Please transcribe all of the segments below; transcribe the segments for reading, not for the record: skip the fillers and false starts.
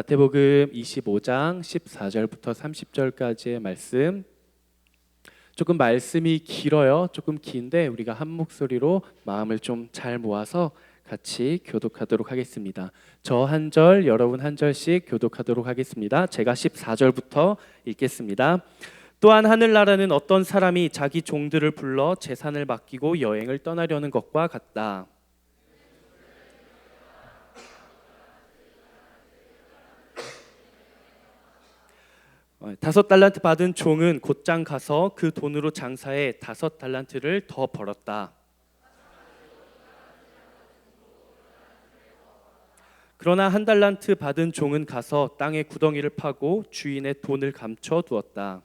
마태복음 25장 14절부터 30절까지의 말씀. 조금 말씀이 길어요. 조금 긴데 우리가 한 목소리로 마음을 좀 잘 모아서 같이 교독하도록 하겠습니다. 저 한 절, 여러분 한 절씩 교독하도록 하겠습니다. 제가 14절부터 읽겠습니다. 또한 하늘나라는 어떤 사람이 자기 종들을 불러 재산을 맡기고 여행을 떠나려는 것과 같다. 다섯 달란트 받은 종은 곧장 가서 그 돈으로 장사해 다섯 달란트를 더 벌었다. 그러나 한 달란트 받은 종은 가서 땅에 구덩이를 파고 주인의 돈을 감춰 두었다.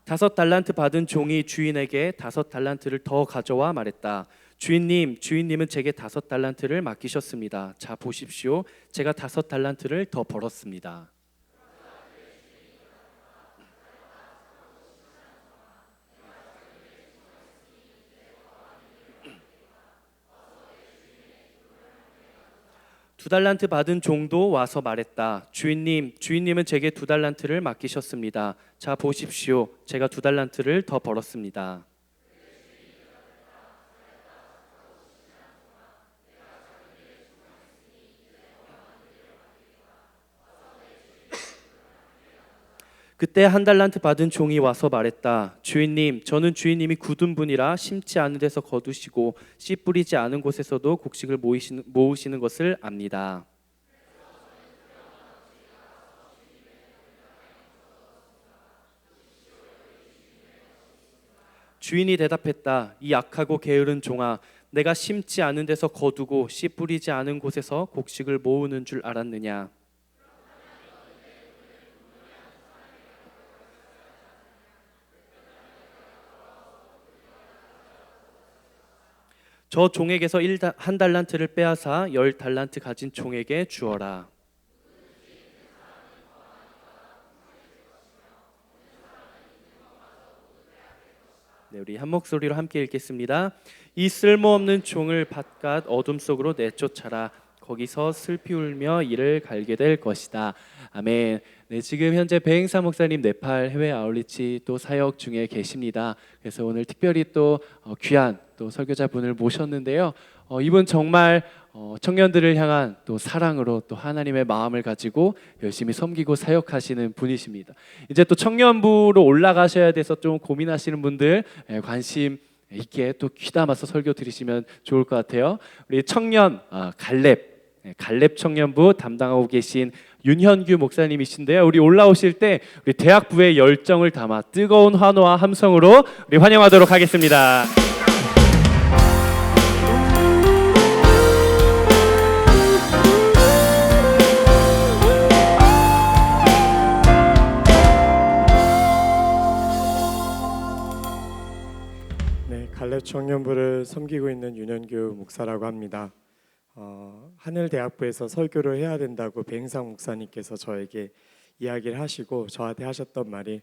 다섯 달란트 받은 종이 주인에게 다섯 달란트를 더 가져와 말했다. 주인님은 제게 다섯 달란트를 맡기셨습니다. 자, 보십시오. 제가 다섯 달란트를 더 벌었습니다. 두 달란트 받은 종도 와서 말했다. 주인님은 제게 두 달란트를 맡기셨습니다. 자, 보십시오. 제가 두 달란트를 더 벌었습니다. 그때 한 달란트 받은 종이 와서 말했다. 저는 주인님이 굳은 분이라 심지 않은 데서 거두시고 씨 뿌리지 않은 곳에서도 곡식을 모으시는 것을 압니다. 주인이 대답했다. 이 악하고 게으른 종아, 내가 심지 않은 데서 거두고 씨 뿌리지 않은 곳에서 곡식을 모으는 줄 알았느냐? 저 종에게서 한 달란트를 빼앗아 열 달란트 가진 종에게 주어라. 네, 우리 한 목소리로 함께 읽겠습니다. 이 쓸모없는 종을 바깥 어둠 속으로 내쫓아라. 거기서 슬피 울며 이를 갈게 될 것이다. 아멘. 네, 지금 현재 배행사 목사님 네팔 해외 아울리치 또 사역 중에 계십니다. 그래서 오늘 특별히 또 귀한 또 설교자분을 모셨는데요. 이분 정말 청년들을 향한 또 사랑으로 또 하나님의 마음을 가지고 열심히 섬기고 사역하시는 분이십니다. 이제 또 청년부로 올라가셔야 돼서 좀 고민하시는 분들 관심 있게 또 귀담아서 설교 들으시면 좋을 것 같아요. 우리 청년 갈렙 청년부 담당하고 계신 윤현규 목사님이신데요. 우리 올라오실 때 우리 대학부의 열정을 담아 뜨거운 환호와 함성으로 우리 환영하도록 하겠습니다. 네, 갈렙 청년부를 섬기고 있는 윤현규 목사라고 합니다. 하늘대학부에서 설교를 해야 된다고 배행상 목사님께서 저에게 이야기를 하시고 저한테 하셨던 말이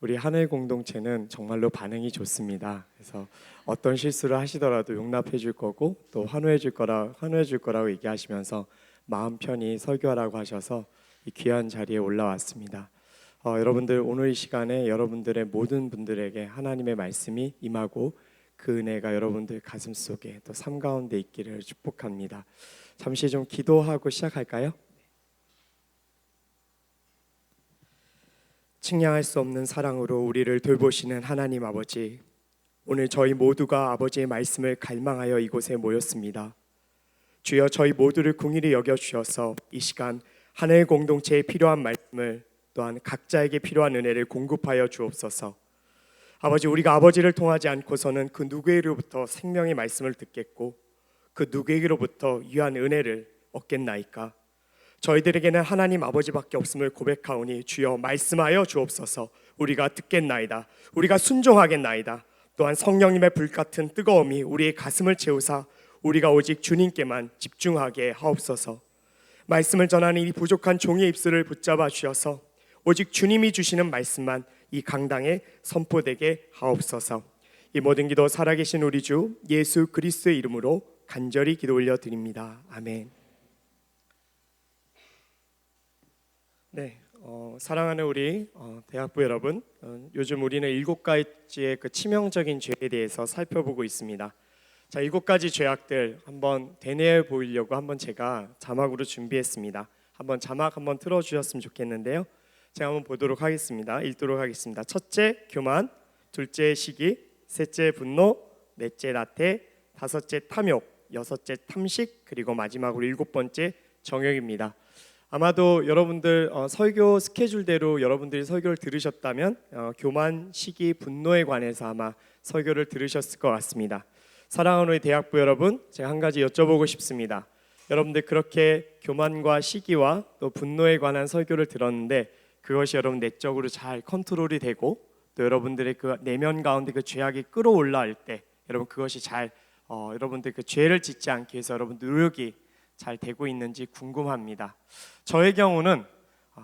우리 하늘 공동체는 정말로 반응이 좋습니다. 그래서 어떤 실수를 하시더라도 용납해 줄 거고 또 환호해 줄 거라고 얘기하시면서 마음 편히 설교하라고 하셔서 이 귀한 자리에 올라왔습니다. 여러분들 오늘 이 시간에 여러분들의 모든 분들에게 하나님의 말씀이 임하고 그 은혜가 여러분들 가슴 속에 또 삶 가운데 있기를 축복합니다. 잠시 좀 기도하고 시작할까요? 측량할 수 없는 사랑으로 우리를 돌보시는 하나님 아버지, 오늘 저희 모두가 아버지의 말씀을 갈망하여 이곳에 모였습니다. 주여, 저희 모두를 긍휼히 여겨주셔서 이 시간 하늘 공동체에 필요한 말씀을 또한 각자에게 필요한 은혜를 공급하여 주옵소서. 아버지, 우리가 아버지를 통하지 않고서는 그 누구에게로부터 생명의 말씀을 듣겠고 그 누구에게로부터 유한 은혜를 얻겠나이까. 저희들에게는 하나님 아버지밖에 없음을 고백하오니 주여 말씀하여 주옵소서. 우리가 듣겠나이다. 우리가 순종하겠나이다. 또한 성령님의 불같은 뜨거움이 우리의 가슴을 채우사 우리가 오직 주님께만 집중하게 하옵소서. 말씀을 전하는 이 부족한 종의 입술을 붙잡아 주셔서 오직 주님이 주시는 말씀만 이 강당에 선포되게 하옵소서. 이 모든 기도 살아계신 우리 주 예수 그리스도의 이름으로 간절히 기도 올려드립니다. 아멘. 네, 사랑하는 우리 대학부 여러분, 요즘 우리는 7가지의 그 치명적인 죄에 대해서 살펴보고 있습니다. 자, 7가지 죄악들 한번 되뇌어 보이려고 한번 제가 자막으로 준비했습니다. 한번 자막 한번 틀어주셨으면 좋겠는데요. 제가 한번 보도록 하겠습니다. 읽도록 하겠습니다. 첫째, 교만. 둘째, 시기. 셋째, 분노. 넷째, 나태. 다섯째, 탐욕. 여섯째, 탐식. 그리고 마지막으로 7번째, 정욕입니다. 아마도 여러분들 설교 스케줄대로 여러분들이 설교를 들으셨다면 교만, 시기, 분노에 관해서 아마 설교를 들으셨을 것 같습니다. 사랑하는 우리 대학부 여러분, 제가 한 가지 여쭤보고 싶습니다. 여러분들 그렇게 교만과 시기와 또 분노에 관한 설교를 들었는데 그것이 여러분 내적으로 잘 컨트롤이 되고 또 여러분들의 그 내면 가운데 그 죄악이 끌어올라올 때 여러분 그것이 잘 여러분들 그 죄를 짓지 않기 위해서 여러분 노력이 잘 되고 있는지 궁금합니다. 저의 경우는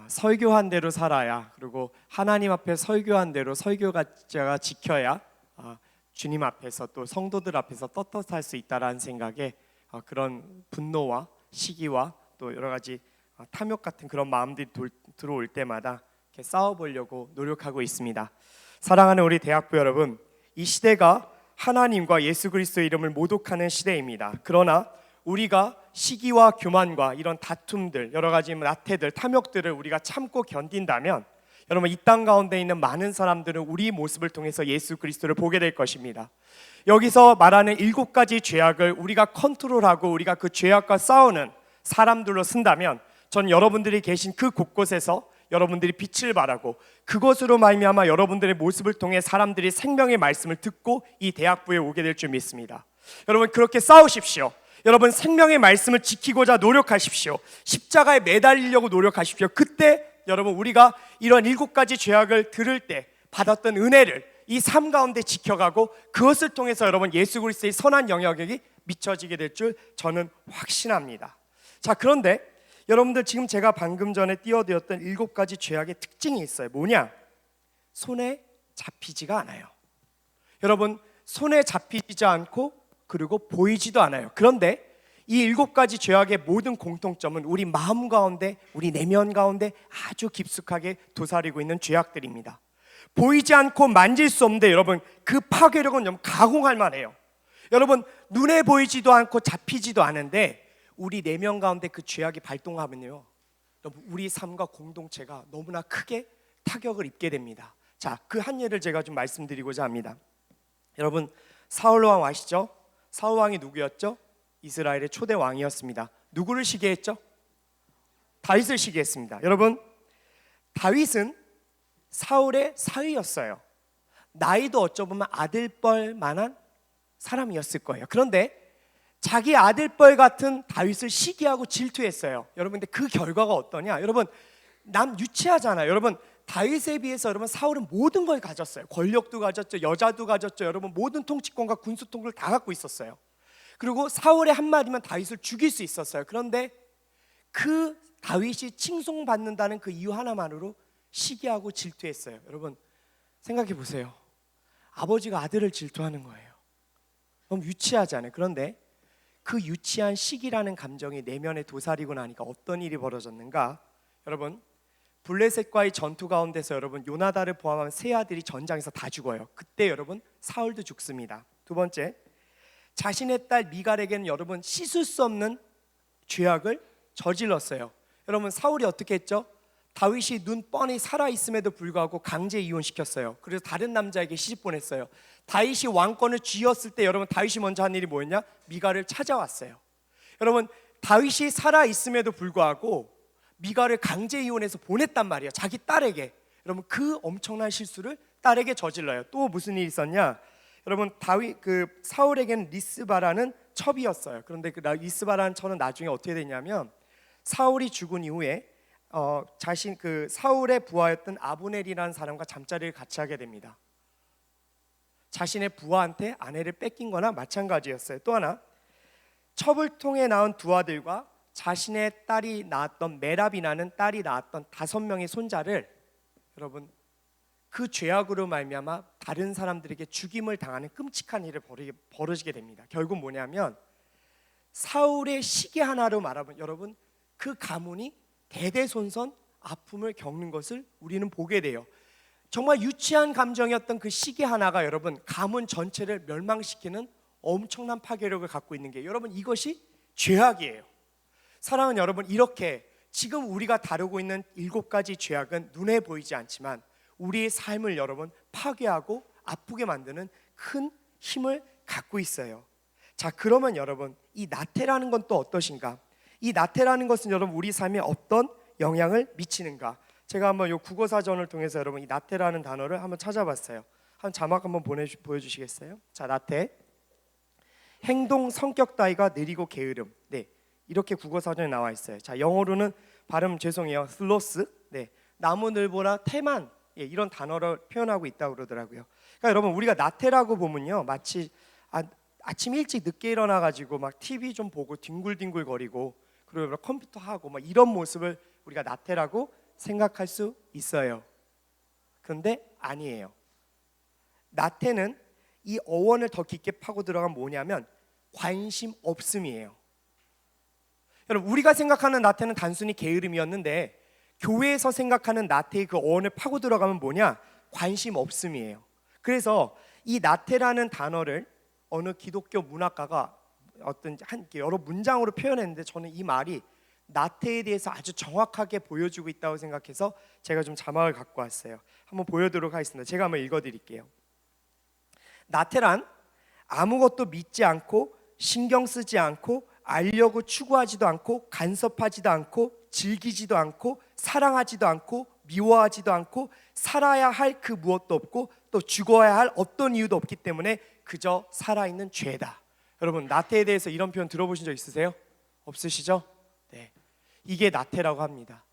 설교한 대로 살아야, 그리고 하나님 앞에 설교한 대로 설교가 지켜야 주님 앞에서 또 성도들 앞에서 떳떳할 수 있다라는 생각에 그런 분노와 시기와 또 여러 가지 탐욕 같은 그런 마음들이 들어올 때마다 이렇게 싸워보려고 노력하고 있습니다. 사랑하는 우리 대학부 여러분, 이 시대가 하나님과 예수 그리스도의 이름을 모독하는 시대입니다. 그러나 우리가 시기와 교만과 이런 다툼들, 여러 가지 나태들, 탐욕들을 우리가 참고 견딘다면 여러분 이 땅 가운데 있는 많은 사람들은 우리 모습을 통해서 예수 그리스도를 보게 될 것입니다. 여기서 말하는 7가지 죄악을 우리가 컨트롤하고 우리가 그 죄악과 싸우는 사람들로 쓴다면 전 여러분들이 계신 그 곳곳에서 여러분들이 빛을 발하고 그것으로 말미암아 여러분들의 모습을 통해 사람들이 생명의 말씀을 듣고 이 대학부에 오게 될 줄 믿습니다. 여러분 그렇게 싸우십시오. 여러분 생명의 말씀을 지키고자 노력하십시오. 십자가에 매달리려고 노력하십시오. 그때 여러분 우리가 이런 7가지 죄악을 들을 때 받았던 은혜를 이 삶 가운데 지켜가고 그것을 통해서 여러분 예수 그리스도의 선한 영향력이 미쳐지게 될 줄 저는 확신합니다. 자, 그런데 여러분들 지금 제가 방금 전에 띄워드렸던 7가지 죄악의 특징이 있어요. 뭐냐? 손에 잡히지가 않아요. 여러분 손에 잡히지 않고 그리고 보이지도 않아요. 그런데 이 7가지 죄악의 모든 공통점은 우리 마음 가운데, 우리 내면 가운데 아주 깊숙하게 도사리고 있는 죄악들입니다. 보이지 않고 만질 수 없는데 여러분 그 파괴력은 좀 가공할 만해요. 여러분 눈에 보이지도 않고 잡히지도 않은데 우리 내면 가운데 그 죄악이 발동하면요, 우리 삶과 공동체가 너무나 크게 타격을 입게 됩니다. 자, 그 한 예를 제가 좀 말씀드리고자 합니다. 여러분 사울 왕 아시죠? 사울 왕이 누구였죠? 이스라엘의 초대 왕이었습니다. 누구를 시기했죠? 다윗을 시기했습니다. 여러분 다윗은 사울의 사위였어요. 나이도 어쩌보면 아들뻘 만한 사람이었을 거예요. 그런데 자기 아들뻘 같은 다윗을 시기하고 질투했어요. 여러분 근데 그 결과가 어떠냐? 여러분 남 유치하잖아요. 여러분 다윗에 비해서 여러분 사울은 모든 걸 가졌어요. 권력도 가졌죠, 여자도 가졌죠. 여러분 모든 통치권과 군수통을 다 갖고 있었어요. 그리고 사울의 한마디면 다윗을 죽일 수 있었어요. 그런데 그 다윗이 칭송받는다는 그 이유 하나만으로 시기하고 질투했어요. 여러분 생각해 보세요. 아버지가 아들을 질투하는 거예요. 너무 유치하지 않아요? 그런데 그 유치한 시기라는 감정이 내면에 도사리고 나니까 어떤 일이 벌어졌는가? 여러분 블레셋과의 전투 가운데서 여러분 요나단을 포함한 세 아들이 전장에서 다 죽어요. 그때 여러분 사울도 죽습니다. 두 번째, 자신의 딸 미갈에게는 여러분 씻을 수 없는 죄악을 저질렀어요. 여러분 사울이 어떻게 했죠? 다윗이 눈 뻔히 살아있음에도 불구하고 강제 이혼시켰어요. 그래서 다른 남자에게 시집 보냈어요. 다윗이 왕권을 쥐었을 때 여러분 다윗이 먼저 한 일이 뭐였냐? 미갈을 찾아왔어요. 여러분 다윗이 살아있음에도 불구하고 미갈을 강제 이혼해서 보냈단 말이에요. 자기 딸에게. 여러분 그 엄청난 실수를 딸에게 저질러요. 또 무슨 일이 있었냐? 여러분 다윗 그 사울에게는 리스바라는 첩이었어요. 그런데 그 리스바라는 첩은 나중에 어떻게 되냐면 사울이 죽은 이후에 자신 그 사울의 부하였던 아브넬이라는 사람과 잠자리를 같이 하게 됩니다. 자신의 부하한테 아내를 뺏긴 거나 마찬가지였어요. 또 하나, 첩을 통해 낳은 두 아들과 자신의 딸이 낳았던 메랍이라는 딸이 낳았던 5명의 손자를 여러분 그 죄악으로 말미암아 다른 사람들에게 죽임을 당하는 끔찍한 일을 벌어지게 됩니다. 결국 뭐냐면 사울의 시기 하나로 말하면 여러분 그 가문이 대대손손 아픔을 겪는 것을 우리는 보게 돼요. 정말 유치한 감정이었던 그 시기 하나가 여러분 가문 전체를 멸망시키는 엄청난 파괴력을 갖고 있는 게 여러분 이것이 죄악이에요. 사랑하는 여러분, 이렇게 지금 우리가 다루고 있는 7가지 죄악은 눈에 보이지 않지만 우리의 삶을 여러분 파괴하고 아프게 만드는 큰 힘을 갖고 있어요. 자, 그러면 여러분 이 나태라는 건 또 어떠신가? 이 나태라는 것은 여러분 우리 삶에 어떤 영향을 미치는가? 제가 한번 이 국어사전을 통해서 여러분 이 나태라는 단어를 한번 찾아봤어요. 한 자막 한번 보여주시겠어요? 자, 나태, 행동, 성격 따위가 느리고 게으름. 네, 이렇게 국어사전에 나와 있어요. 자, 영어로는 발음 죄송해요. 슬로스. 네, 나무늘보나 태만. 예, 이런 단어를 표현하고 있다고 그러더라고요. 그러니까 여러분 우리가 나태라고 보면요, 마치 아침 일찍 늦게 일어나 가지고 막 TV 좀 보고 뒹굴뒹굴 거리고 그리고 컴퓨터 하고 막 이런 모습을 우리가 나태라고 생각할 수 있어요. 그런데 아니에요. 나태는 이 어원을 더 깊게 파고 들어가면 뭐냐면 관심 없음이에요. 여러분 우리가 생각하는 나태는 단순히 게으름이었는데 교회에서 생각하는 나태의 그 어원을 파고 들어가면 뭐냐? 관심 없음이에요. 그래서 이 나태라는 단어를 어느 기독교 문학가가 어떤 여러 문장으로 표현했는데 저는 이 말이 나태에 대해서 아주 정확하게 보여주고 있다고 생각해서 제가 좀 자막을 갖고 왔어요. 한번 보여드리도록 하겠습니다. 제가 한번 읽어드릴게요. 나태란 아무것도 믿지 않고 신경 쓰지 않고 알려고 추구하지도 않고 간섭하지도 않고 즐기지도 않고 사랑하지도 않고 미워하지도 않고 살아야 할 그 무엇도 없고 또 죽어야 할 어떤 이유도 없기 때문에 그저 살아있는 죄다. 여러분 나태에 대해서 이런 표현 들어보신 적 있으세요? 없으시죠? 네, 이게 나태라고 합니다.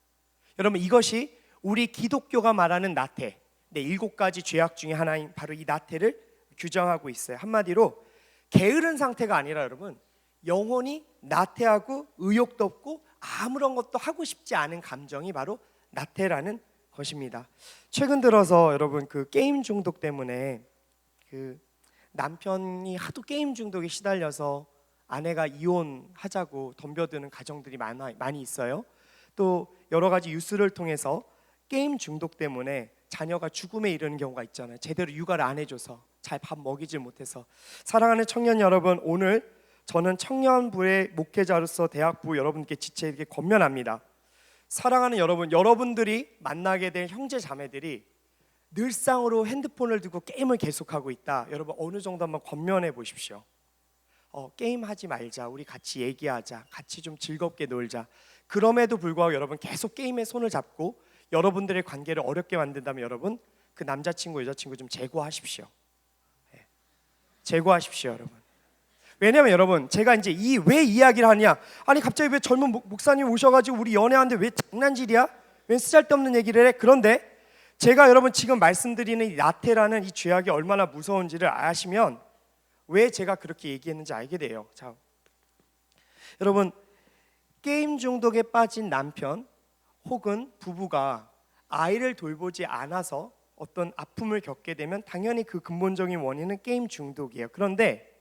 여러분 이것이 우리 기독교가 말하는 나태, 네, 7가지 죄악 중에 하나인 바로 이 나태를 규정하고 있어요. 한마디로 게으른 상태가 아니라 여러분 영혼이 나태하고 의욕도 없고 아무런 것도 하고 싶지 않은 감정이 바로 나태라는 것입니다. 최근 들어서 여러분 그 게임 중독 때문에 그 남편이 하도 게임 중독에 시달려서 아내가 이혼하자고 덤벼드는 가정들이 많이 있어요. 또 여러 가지 뉴스를 통해서 게임 중독 때문에 자녀가 죽음에 이르는 경우가 있잖아요. 제대로 육아를 안 해줘서 잘 밥 먹이질 못해서. 사랑하는 청년 여러분, 오늘 저는 청년부의 목회자로서 대학부 여러분께 지체에게 권면합니다. 사랑하는 여러분, 여러분들이 만나게 될 형제 자매들이 늘상으로 핸드폰을 들고 게임을 계속하고 있다. 여러분 어느 정도 한번 권면해 보십시오. 게임하지 말자. 우리 같이 얘기하자. 같이 좀 즐겁게 놀자. 그럼에도 불구하고 여러분 계속 게임에 손을 잡고 여러분들의 관계를 어렵게 만든다면 여러분 그 남자친구 여자친구 좀 제거하십시오. 네. 제거하십시오 여러분. 왜냐면 여러분 제가 이제 왜 이야기를 하냐, 아니 갑자기 왜 젊은 목사님 오셔가지고 우리 연애하는데 왜 장난질이야? 왜 쓰잘데없는 얘기를 해? 그런데 제가 여러분 지금 말씀드리는 이 나태라는 이 죄악이 얼마나 무서운지를 아시면 왜 제가 그렇게 얘기했는지 알게 돼요. 자, 여러분 게임 중독에 빠진 남편 혹은 부부가 아이를 돌보지 않아서 어떤 아픔을 겪게 되면 당연히 그 근본적인 원인은 게임 중독이에요. 그런데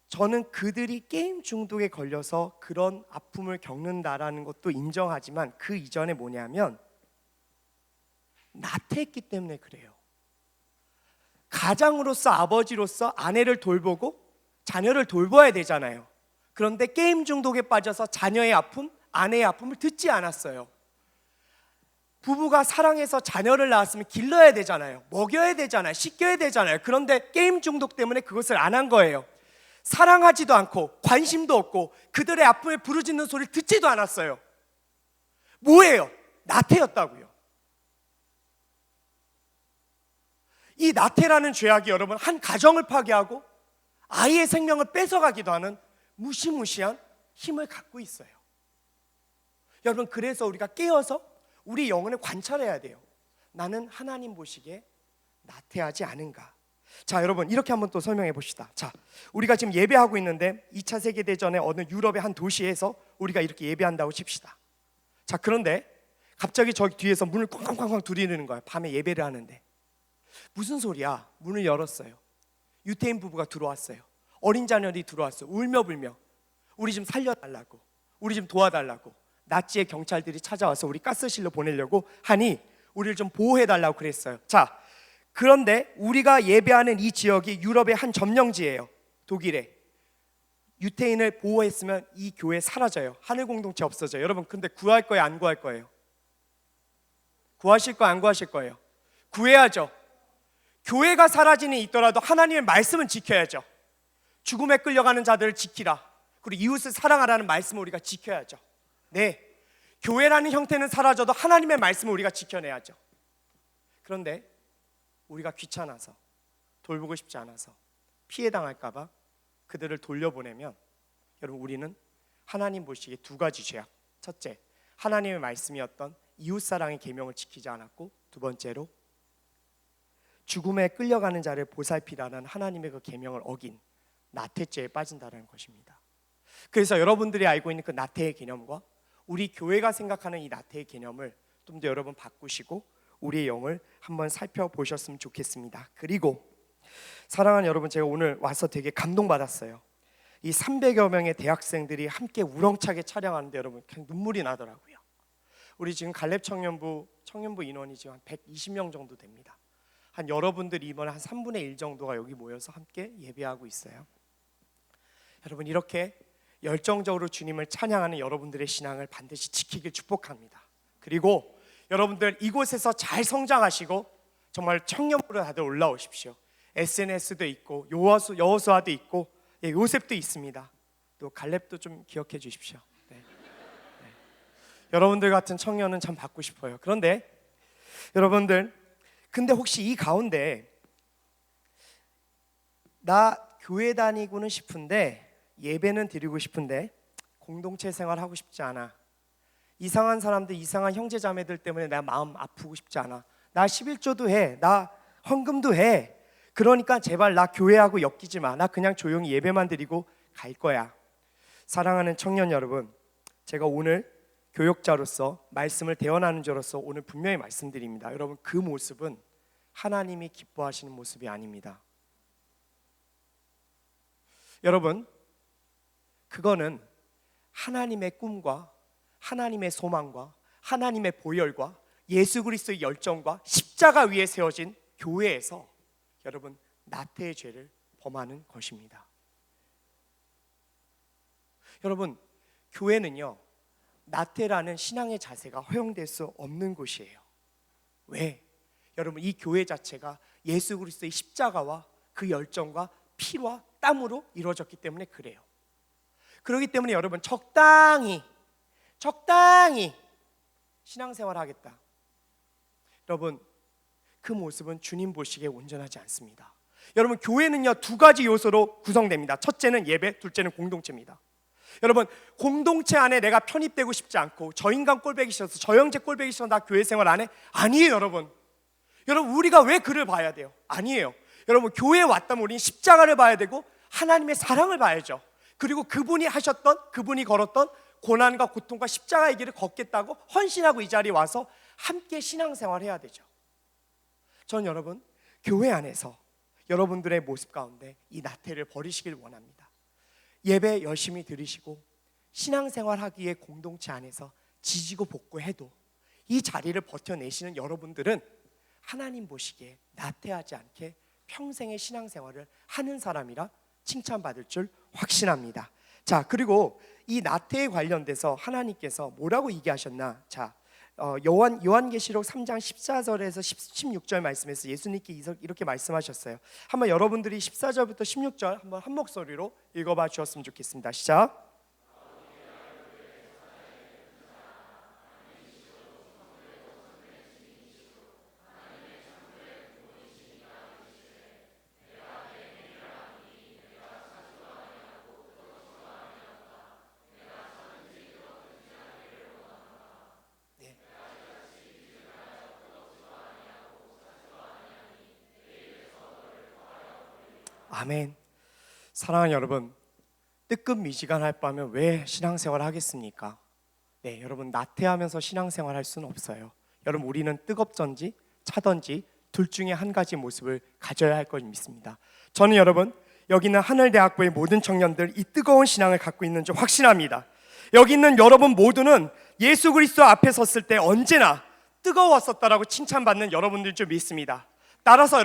저는 그들이 게임 중독에 걸려서 그런 아픔을 겪는다라는 것도 인정하지만 그 이전에 뭐냐면 나태했기 때문에 그래요. 가장으로서 아버지로서 아내를 돌보고 자녀를 돌봐야 되잖아요. 그런데 게임 중독에 빠져서 자녀의 아픔, 아내의 아픔을 듣지 않았어요. 부부가 사랑해서 자녀를 낳았으면 길러야 되잖아요. 먹여야 되잖아요. 씻겨야 되잖아요. 그런데 게임 중독 때문에 그것을 안 한 거예요. 사랑하지도 않고 관심도 없고 그들의 아픔에 부르짖는 소리를 듣지도 않았어요. 뭐예요? 나태였다고요. 이 나태라는 죄악이 여러분 한 가정을 파괴하고 아이의 생명을 뺏어가기도 하는 무시무시한 힘을 갖고 있어요. 여러분 그래서 우리가 깨어서 우리 영혼을 관찰해야 돼요. 나는 하나님 보시기에 나태하지 않은가? 자 여러분 이렇게 한번 또 설명해 봅시다. 자 우리가 지금 예배하고 있는데 2차 세계대전에 어느 유럽의 한 도시에서 우리가 이렇게 예배한다고 칩시다. 자 그런데 갑자기 저기 뒤에서 문을 쾅쾅쾅쾅 두드리는 거야. 밤에 예배를 하는데 무슨 소리야? 문을 열었어요. 유태인 부부가 들어왔어요. 어린 자녀들이 들어왔어. 울며 불며 우리 좀 살려달라고, 우리 좀 도와달라고. 나치의 경찰들이 찾아와서 우리 가스실로 보내려고 하니 우리를 좀 보호해달라고 그랬어요. 자, 그런데 우리가 예배하는 이 지역이 유럽의 한 점령지예요. 독일에. 유태인을 보호했으면 이 교회 사라져요. 하늘 공동체 없어져요. 여러분, 근데 구할 거예요, 안 구할 거예요? 구하실 거예요, 안 구하실 거예요? 구해야죠. 교회가 사라지는 있더라도 하나님의 말씀은 지켜야죠. 죽음에 끌려가는 자들을 지키라, 그리고 이웃을 사랑하라는 말씀을 우리가 지켜야죠. 네, 교회라는 형태는 사라져도 하나님의 말씀을 우리가 지켜내야죠. 그런데 우리가 귀찮아서, 돌보고 싶지 않아서, 피해당할까 봐 그들을 돌려보내면 여러분, 우리는 하나님 보시기에 두 가지 죄악. 첫째, 하나님의 말씀이었던 이웃사랑의 계명을 지키지 않았고, 두 번째로 죽음에 끌려가는 자를 보살피라는 하나님의 그 계명을 어긴 나태죄에 빠진다는 것입니다. 그래서 여러분들이 알고 있는 그 나태의 개념과 우리 교회가 생각하는 이 나태의 개념을 좀 더 여러분 바꾸시고 우리의 영을 한번 살펴보셨으면 좋겠습니다. 그리고 사랑하는 여러분, 제가 오늘 와서 되게 감동받았어요. 이 300여 명의 대학생들이 함께 우렁차게 찬양하는데 여러분, 그냥 눈물이 나더라고요. 우리 지금 갈렙 청년부 인원이 지금 한 120명 정도 됩니다. 한 여러분들이 이번에 한 3분의 1 정도가 여기 모여서 함께 예배하고 있어요. 여러분, 이렇게 열정적으로 주님을 찬양하는 여러분들의 신앙을 반드시 지키길 축복합니다. 그리고 여러분들 이곳에서 잘 성장하시고 정말 청년부로 다들 올라오십시오. SNS도 있고 여호수아도 있고, 요셉도 있습니다. 또 갈렙도 좀 기억해 주십시오. 네. 여러분들 같은 청년은 참 받고 싶어요. 그런데 여러분들, 근데 혹시 이 가운데 나 교회 다니고는 싶은데, 예배는 드리고 싶은데 공동체 생활하고 싶지 않아, 이상한 사람들, 이상한 형제 자매들 때문에 내 마음 아프고 싶지 않아, 나 11조도 해, 나 헌금도 해, 그러니까 제발 나 교회하고 엮이지 마, 나 그냥 조용히 예배만 드리고 갈 거야. 사랑하는 청년 여러분, 제가 오늘 교역자로서 말씀을 대언하는 자로서 오늘 분명히 말씀드립니다. 여러분, 그 모습은 하나님이 기뻐하시는 모습이 아닙니다. 여러분, 그거는 하나님의 꿈과 하나님의 소망과 하나님의 보혈과 예수 그리스도의 열정과 십자가 위에 세워진 교회에서 여러분, 나태의 죄를 범하는 것입니다. 여러분, 교회는요, 나태라는 신앙의 자세가 허용될 수 없는 곳이에요. 왜? 여러분, 이 교회 자체가 예수 그리스도의 십자가와 그 열정과 피와 땀으로 이루어졌기 때문에 그래요. 그렇기 때문에 여러분, 적당히 신앙생활 하겠다, 여러분, 그 모습은 주님 보시기에 온전하지 않습니다. 여러분, 교회는요, 두 가지 요소로 구성됩니다. 첫째는 예배, 둘째는 공동체입니다. 여러분, 공동체 안에 내가 편입되고 싶지 않고 저 인간 꼴보기 싫어서, 저 형제 꼴보기 싫어서 나 교회 생활 안 해? 아니에요. 여러분, 우리가 왜 그를 봐야 돼요? 아니에요. 여러분, 교회에 왔다면 우리는 십자가를 봐야 되고 하나님의 사랑을 봐야죠. 그리고 그분이 하셨던, 그분이 걸었던 고난과 고통과 십자가의 길을 걷겠다고 헌신하고 이 자리에 와서 함께 신앙생활 해야 되죠. 전 여러분, 교회 안에서 여러분들의 모습 가운데 이 나태를 버리시길 원합니다. 예배 열심히 드리시고 신앙생활 하기에 공동체 안에서 지지고 볶고 해도 이 자리를 버텨내시는 여러분들은 하나님 보시기에 나태하지 않게 평생의 신앙생활을 하는 사람이라 칭찬받을 줄 확신합니다. 자, 그리고 이 나태에 관련돼서 하나님께서 뭐라고 얘기하셨나? 자, 요한계시록 3장 14절에서 16절 말씀에서 예수님께 이렇게 말씀하셨어요. 한번 여러분들이 14절부터 16절 한번 한 목소리로 읽어봐 주셨으면 좋겠습니다. 시작. 아멘. 사랑하는 여러분, 뜨끔미지근할 바면 왜 신앙생활 하겠습니까? 네, 여러분, 나태하면서 신앙생활 할 수는 없어요. 여러분, 우리는 뜨겁던지 차던지 둘 중에 한 가지 모습을 가져야 할 걸 믿습니다. 저는 여러분, 여기 있는 하늘대학부의 모든 청년들 이 뜨거운 신앙을 갖고 있는 줄 확신합니다. 여기 있는 여러분 모두는 예수 그리스도 앞에 섰을 때 언제나 뜨거웠었다라고 칭찬받는 여러분들 줄 믿습니다. 따라서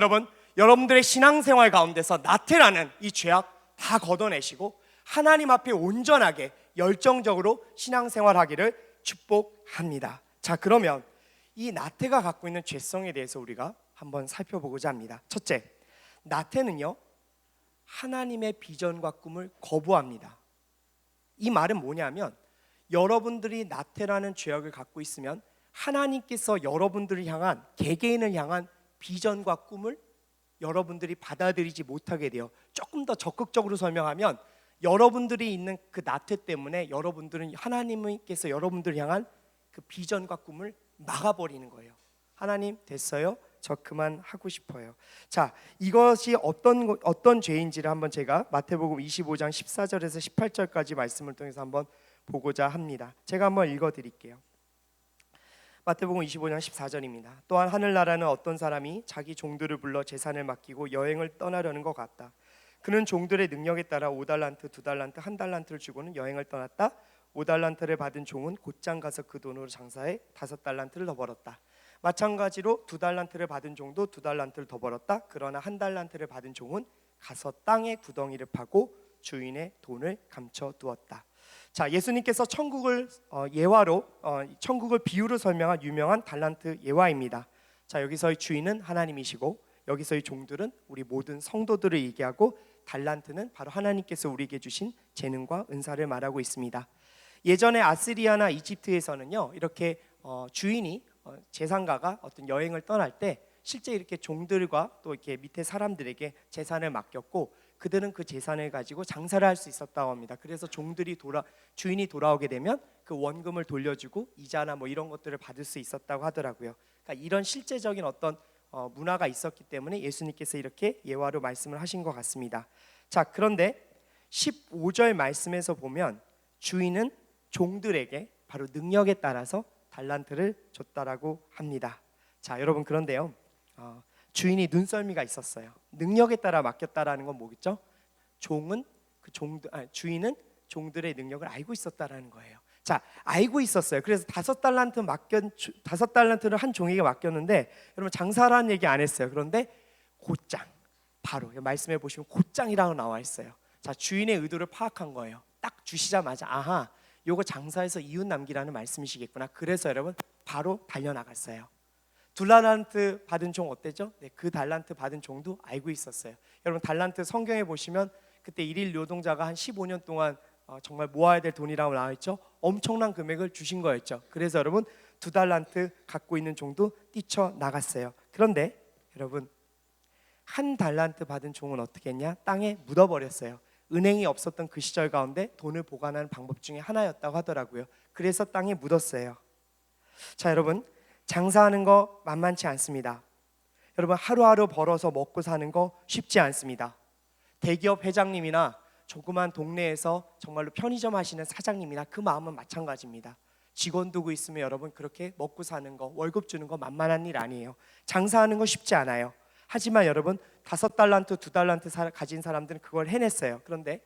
여러분들의 신앙생활 가운데서 나태라는 이 죄악 다 걷어내시고 하나님 앞에 온전하게 열정적으로 신앙생활하기를 축복합니다. 자, 그러면 이 나태가 갖고 있는 죄성에 대해서 우리가 한번 살펴보고자 합니다. 첫째, 나태는요 하나님의 비전과 꿈을 거부합니다. 이 말은 뭐냐면 여러분들이 나태라는 죄악을 갖고 있으면 하나님께서 여러분들을 향한 개개인을 향한 비전과 꿈을 여러분들이 받아들이지 못하게 돼요. 조금 더 적극적으로 설명하면 여러분들이 있는 그 나태 때문에 여러분들은 하나님께서 여러분들을 향한 그 비전과 꿈을 막아버리는 거예요. 하나님 됐어요? 저 그만하고 싶어요. 자, 이것이 어떤 죄인지를 한번 제가 마태복음 25장 14절에서 18절까지 말씀을 통해서 한번 보고자 합니다. 제가 한번 읽어드릴게요. 마태복음 25장 14절입니다. 또한 하늘나라는 어떤 사람이 자기 종들을 불러 재산을 맡기고 여행을 떠나려는 것 같다. 그는 종들의 능력에 따라 5달란트, 2달란트, 1달란트를 주고는 여행을 떠났다. 5달란트를 받은 종은 곧장 가서 그 돈으로 장사해 5달란트를 더 벌었다. 마찬가지로 2달란트를 받은 종도 2달란트를 더 벌었다. 그러나 1달란트를 받은 종은 가서 땅에 구덩이를 파고 주인의 돈을 감춰두었다. 자, 예수님께서 천국을 예화로 천국을 비유로 설명한 유명한 달란트 예화입니다. 자, 여기서의 주인은 하나님이시고 여기서의 종들은 우리 모든 성도들을 얘기하고 달란트는 바로 하나님께서 우리에게 주신 재능과 은사를 말하고 있습니다. 예전에 아시리아나 이집트에서는요 이렇게 주인이 재산가가 어떤 여행을 떠날 때 실제 이렇게 종들과 또 이렇게 밑에 사람들에게 재산을 맡겼고 그들은 그 재산을 가지고 장사를 할 수 있었다고 합니다. 그래서 종들이 주인이 돌아오게 되면 그 원금을 돌려주고 이자나 뭐 이런 것들을 받을 수 있었다고 하더라고요. 그러니까 이런 실제적인 어떤 문화가 있었기 때문에 예수님께서 이렇게 예화로 말씀을 하신 것 같습니다. 자, 그런데 15절 말씀에서 보면 주인은 종들에게 바로 능력에 따라서 달란트를 줬다라고 합니다. 자, 여러분 그런데요 주인이 눈썰미가 있었어요. 능력에 따라 맡겼다라는 건 뭐겠죠? 주인은 종들의 능력을 알고 있었다라는 거예요. 자, 알고 있었어요. 그래서 5달란트를 한 종에게 맡겼는데 여러분 장사라는 얘기 안 했어요. 그런데 곧장 바로 말씀해 보시면 곧장이라고 나와 있어요. 자, 주인의 의도를 파악한 거예요. 딱 주시자마자 아하, 요거 장사해서 이웃 남기라는 말씀이시겠구나. 그래서 여러분 바로 달려나갔어요. 2달란트 받은 종 어땠죠? 네, 그 달란트 받은 종도 알고 있었어요. 여러분 달란트 성경에 보시면 그때 일일 노동자가 한 15년 동안 정말 모아야 될 돈이라고 나와 있죠. 엄청난 금액을 주신 거였죠. 그래서 여러분 2달란트 갖고 있는 종도 뛰쳐나갔어요. 그런데 여러분 1달란트 받은 종은 어떻게 했냐? 땅에 묻어버렸어요. 은행이 없었던 그 시절 가운데 돈을 보관하는 방법 중에 하나였다고 하더라고요. 그래서 땅에 묻었어요. 자, 여러분 장사하는 거 만만치 않습니다. 여러분 하루하루 벌어서 먹고 사는 거 쉽지 않습니다. 대기업 회장님이나 조그만 동네에서 정말로 편의점 하시는 사장님이나 그 마음은 마찬가지입니다. 직원 두고 있으면 여러분 그렇게 먹고 사는 거, 월급 주는 거 만만한 일 아니에요. 장사하는 거 쉽지 않아요. 하지만 여러분 5달란트, 2달란트 가진 사람들은 그걸 해냈어요. 그런데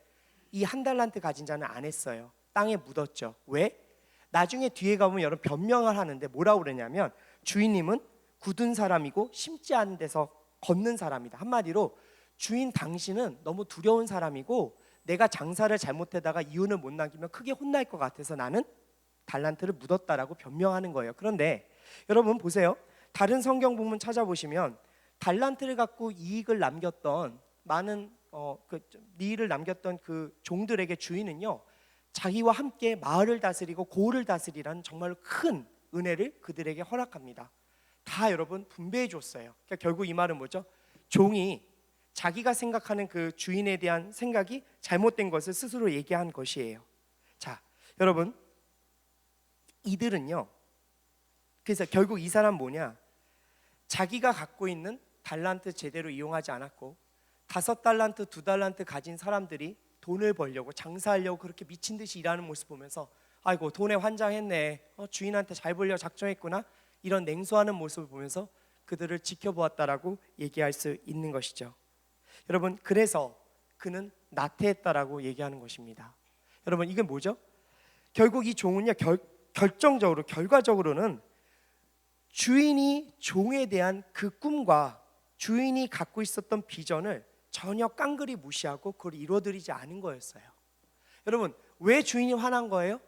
이 1달란트 가진 자는 안 했어요. 땅에 묻었죠. 왜? 나중에 뒤에 가보면 여러분 변명을 하는데 뭐라고 그러냐면 주인님은 굳은 사람이고 심지 않은 데서 걷는 사람이다. 한마디로 주인 당신은 너무 두려운 사람이고 내가 장사를 잘못하다가 이윤을 못 남기면 크게 혼날 것 같아서 나는 달란트를 묻었다라고 변명하는 거예요. 그런데 여러분 보세요. 다른 성경 부분 찾아보시면 달란트를 갖고 이익을 남겼던 이익을 남겼던 그 종들에게 주인은요 자기와 함께 마을을 다스리고 고을을 다스리라는 정말로 큰 은혜를 그들에게 허락합니다. 다 여러분 분배해 줬어요. 그러니까 결국 이 말은 뭐죠? 종이 자기가 생각하는 그 주인에 대한 생각이 잘못된 것을 스스로 얘기한 것이에요. 자, 여러분 이들은요 그래서 결국 이 사람 뭐냐? 자기가 갖고 있는 달란트 제대로 이용하지 않았고 5달란트, 2달란트 가진 사람들이 돈을 벌려고 장사하려고 그렇게 미친 듯이 일하는 모습 보면서 아이고 돈에 환장했네, 주인한테 잘 벌려 작정했구나, 이런 냉소하는 모습을 보면서 그들을 지켜보았다라고 얘기할 수 있는 것이죠. 여러분 그래서 그는 나태했다라고 얘기하는 것입니다. 여러분 이게 뭐죠? 결국 이 종은요 결과적으로는 주인이 종에 대한 그 꿈과 주인이 갖고 있었던 비전을 전혀 깡그리 무시하고 그걸 이루어드리지 않은 거였어요. 여러분 왜 주인이 화난 거예요?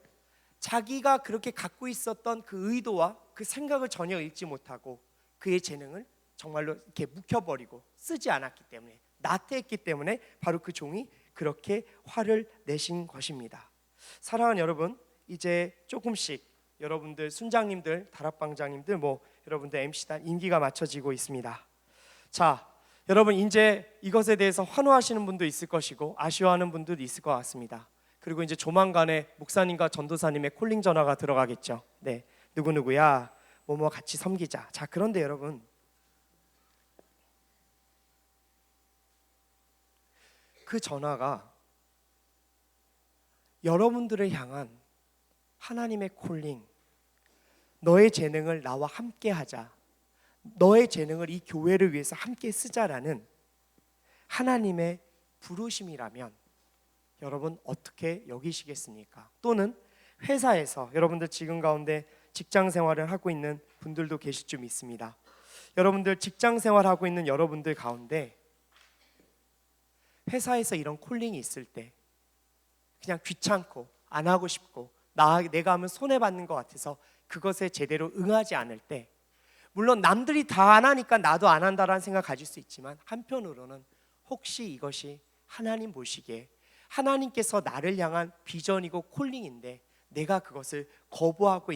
자기가 그렇게 갖고 있었던 그 의도와 그 생각을 전혀 읽지 못하고 그의 재능을 정말로 이렇게 묵혀버리고 쓰지 않았기 때문에, 나태했기 때문에 바로 그 종이 그렇게 화를 내신 것입니다. 사랑하는 여러분, 이제 조금씩 여러분들 순장님들, 다락방장님들, 여러분들 MC단 임기가 맞춰지고 있습니다. 자, 여러분 이제 이것에 대해서 환호하시는 분도 있을 것이고 아쉬워하는 분들도 있을 것 같습니다. 그리고 이제 조만간에 목사님과 전도사님의 콜링 전화가 들어가겠죠. 네, 누구누구야 뭐뭐 같이 섬기자. 자, 그런데 여러분 그 전화가 여러분들을 향한 하나님의 콜링, 너의 재능을 나와 함께 하자, 너의 재능을 이 교회를 위해서 함께 쓰자라는 하나님의 부르심이라면 여러분 어떻게 여기시겠습니까? 또는 회사에서 여러분들 지금 가운데 직장 생활을 하고 있는 분들도 계실 줄 믿습니다. 여러분들 직장 생활하고 있는 여러분들 가운데 회사에서 이런 콜링이 있을 때 그냥 귀찮고 안 하고 싶고 내가 하면 손해받는 것 같아서 그것에 제대로 응하지 않을 때, 물론 남들이 다 안 하니까 나도 안 한다라는 생각 가질 수 있지만 한편으로는 혹시 이것이 하나님 보시기에 하나님께서 나를 향한 비전이고 콜링인데 내가 그것을 거부하고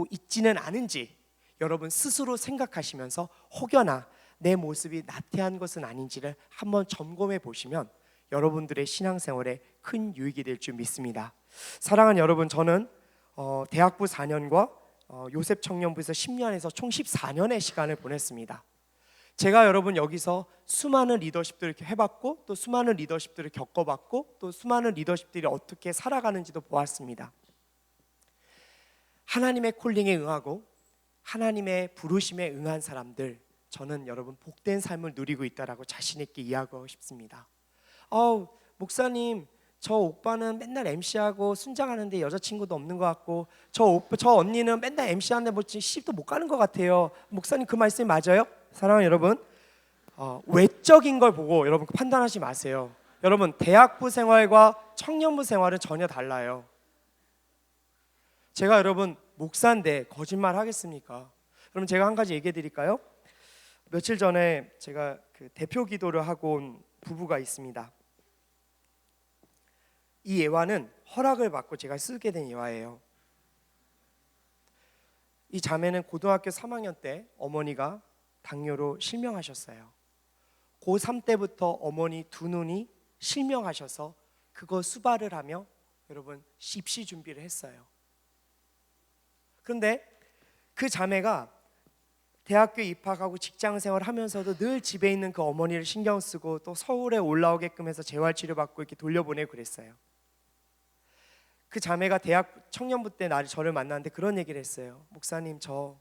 있지는 않은지 여러분 스스로 생각하시면서 혹여나 내 모습이 나태한 것은 아닌지를 한번 점검해 보시면 여러분들의 신앙생활에 큰 유익이 될 줄 믿습니다. 사랑하는 여러분, 저는 대학부 4년과 요셉 청년부에서 10년에서 총 14년의 시간을 보냈습니다. 제가 여러분 여기서 수많은 리더십들을 해봤고 또 수많은 리더십들을 겪어봤고 또 수많은 리더십들이 어떻게 살아가는지도 보았습니다. 하나님의 콜링에 응하고 하나님의 부르심에 응한 사람들, 저는 여러분 복된 삶을 누리고 있다라고 자신 있게 이야기하고 싶습니다. 목사님, 저 오빠는 맨날 MC하고 순장하는데 여자친구도 없는 것 같고 저 언니는 맨날 MC하는데 시집도 못 가는 것 같아요. 목사님 그 말씀이 맞아요? 사랑하는 여러분, 외적인 걸 보고 여러분 판단하지 마세요. 여러분 대학부 생활과 청년부 생활은 전혀 달라요. 제가 여러분 목사인데 거짓말 하겠습니까? 그럼 제가 한 가지 얘기해 드릴까요? 며칠 전에 제가 그 대표 기도를 하고 온 부부가 있습니다. 이 예화는 허락을 받고 제가 쓰게 된 예화예요. 이 자매는 고등학교 3학년 때 어머니가 당뇨로 실명하셨어요. 고3 때부터 어머니 두 눈이 실명하셔서 그거 수발을 하며 여러분 입시 준비를 했어요. 그런데 그 자매가 대학교에 입학하고 직장 생활을 하면서도 늘 집에 있는 그 어머니를 신경 쓰고 또 서울에 올라오게끔 해서 재활치료 받고 이렇게 돌려보내고 그랬어요. 그 자매가 대학 청년부 때 저를 만났는데 그런 얘기를 했어요. 목사님, 저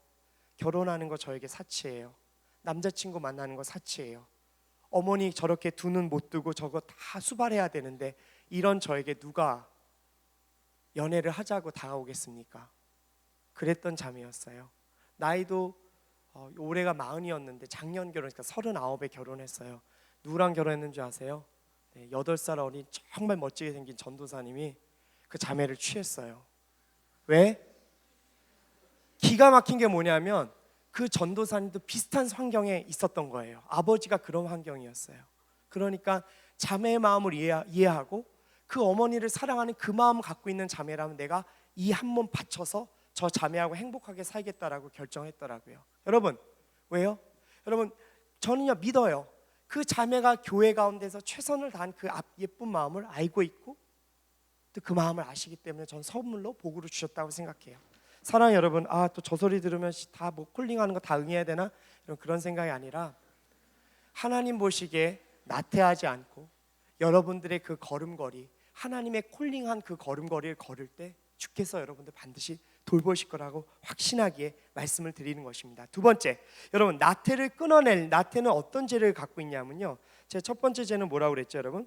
결혼하는 거 저에게 사치예요. 남자친구 만나는 거 사치예요. 어머니 저렇게 두 눈 못 뜨고 저거 다 수발해야 되는데 이런 저에게 누가 연애를 하자고 다가오겠습니까? 그랬던 자매였어요. 나이도 올해가 40이었는데 작년 결혼했으니까 39에 결혼했어요. 누구랑 결혼했는 줄 아세요? 8살 어린 정말 멋지게 생긴 전도사님이 그 자매를 취했어요. 왜? 기가 막힌 게 뭐냐면 그 전도사님도 비슷한 환경에 있었던 거예요. 아버지가 그런 환경이었어요. 그러니까 자매의 마음을 이해하고 그 어머니를 사랑하는 그 마음을 갖고 있는 자매라면 내가 이 한 몸 바쳐서 저 자매하고 행복하게 살겠다라고 결정했더라고요. 여러분, 왜요? 여러분, 저는요 믿어요. 그 자매가 교회 가운데서 최선을 다한 그 예쁜 마음을 알고 있고 또 그 마음을 아시기 때문에 전 선물로 복으로 주셨다고 생각해요. 사랑하는 여러분, 또 저 소리 들으면 다 콜링하는 거 다 응해야 되나? 그런 생각이 아니라 하나님 보시기에 나태하지 않고 여러분들의 그 걸음걸이, 하나님의 콜링한 그 걸음걸이를 걸을 때 주께서 여러분들 반드시 돌보실 거라고 확신하기에 말씀을 드리는 것입니다. 두 번째, 여러분 나태를 끊어낼, 나태는 어떤 죄를 갖고 있냐면요, 제 첫 번째 죄는 뭐라고 그랬죠 여러분?